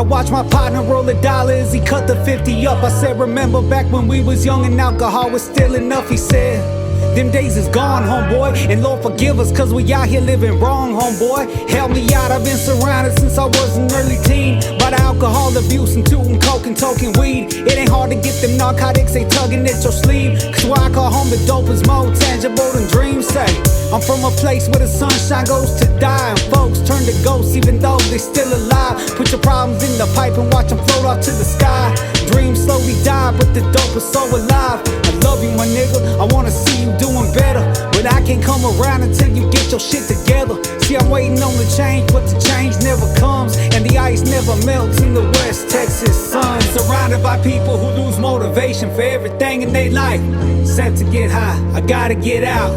watched my partner roll a dollar as he cut the 50 up. I said, remember back when we was young and alcohol was still enough. He said, them days is gone, homeboy, and Lord forgive us, cause we out here living wrong, homeboy. Help me out, I've been surrounded since I was an early teen by the alcohol abuse and tooting coke and toking weed. It ain't hard to get them narcotics, they tugging at your sleeve. Cause what I call home, the dope is more tangible than dreams say. I'm from a place where the sunshine goes to die and folks turn to ghosts even though they still alive. Put your problems in the pipe and watch them float off to the sky. Dreams slowly die, but the dope is so alive. I love you, my nigga, I wanna see you doing better, but I can't come around until you get your shit together. See, I'm waiting on the change, but the change never comes, and the ice never melts in the West Texas sun. Surrounded by people who lose motivation for everything in their life. Set to get high, I gotta get out.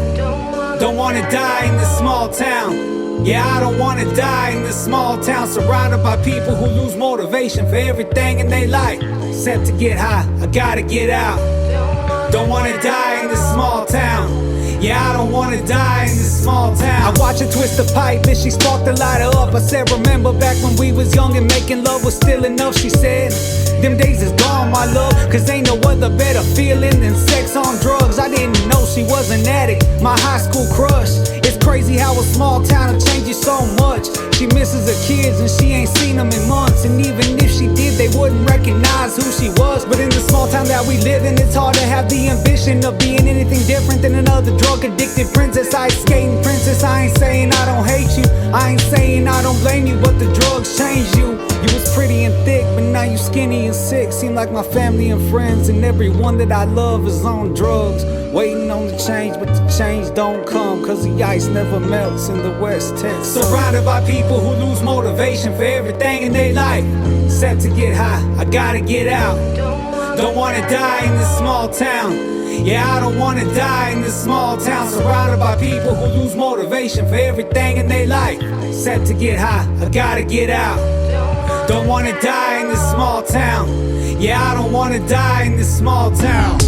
Don't wanna die in this small town. Yeah, I don't wanna die in this small town. Surrounded by people who lose motivation for everything in their life. Set to get high, I gotta get out. Don't wanna die in this small town. Yeah, I don't wanna die in this small town. I watch her twist the pipe and she sparked the lighter up. I said, remember back when we was young and making love was still enough. She said, them days is gone, my love, cause ain't no other better feeling than sex on drugs. I didn't know she was an addict, my high school crush. It's crazy how a small town will change you so much. She misses her kids and she ain't seen them in months, and even if she did, they wouldn't recognize who she was. But in the small town that we live in, it's hard to have the ambition of being anything different than another drug-addicted princess, ice skating princess. I ain't saying I don't hate you, I ain't saying I don't blame you, but the drugs changed you. You was pretty and thick, but now you skinny and sick. Seem like my family and friends and everyone that I love is on drugs. Waiting on the change, but the change don't come, cause the ice never melts in the West Texas. Surrounded by people who lose motivation for everything in their life. Set to get high, I gotta get out. Don't wanna die in this small town. Yeah, I don't wanna die in this small town. Surrounded by people who lose motivation for everything in their life. Set to get high, I gotta get out. Don't wanna die in this small town. Yeah, I don't wanna die in this small town.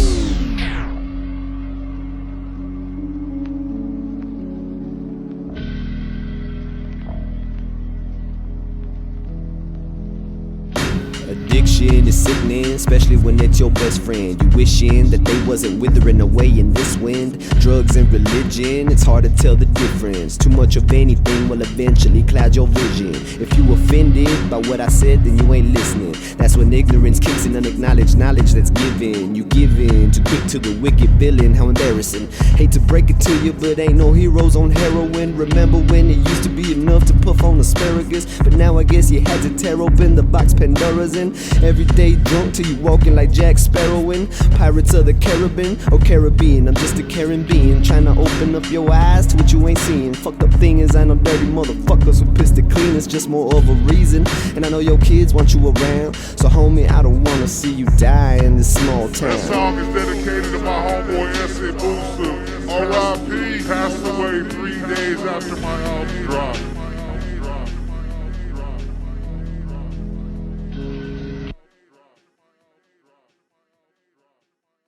Addiction is sickening, especially when it's your best friend. You wishing that they wasn't withering away in this wind. Drugs and religion, it's hard to tell the difference. Too much of anything will eventually cloud your vision. If you offended by what I said, then you ain't listening. That's when ignorance kicks in, unacknowledged knowledge that's given. You give in, too quick to the wicked villain, how embarrassing. Hate to break it to you, but ain't no heroes on heroin. Remember when it used to be enough to puff on asparagus, but now I guess you had to tear open the box Pandora's in. Everyday drunk till you walking like Jack Sparrow in Pirates of the Caribbean or Caribbean. I'm just a caring being trying to open up your eyes to what you ain't seeing. Fucked up thing is I know dirty motherfuckers who piss the clean. It's just more of a reason, and I know your kids want you around. So homie, I don't wanna see you die in this small town. That song is dedicated to my homeboy S.F.X. R.I.P. passed away 3 days after my album dropped.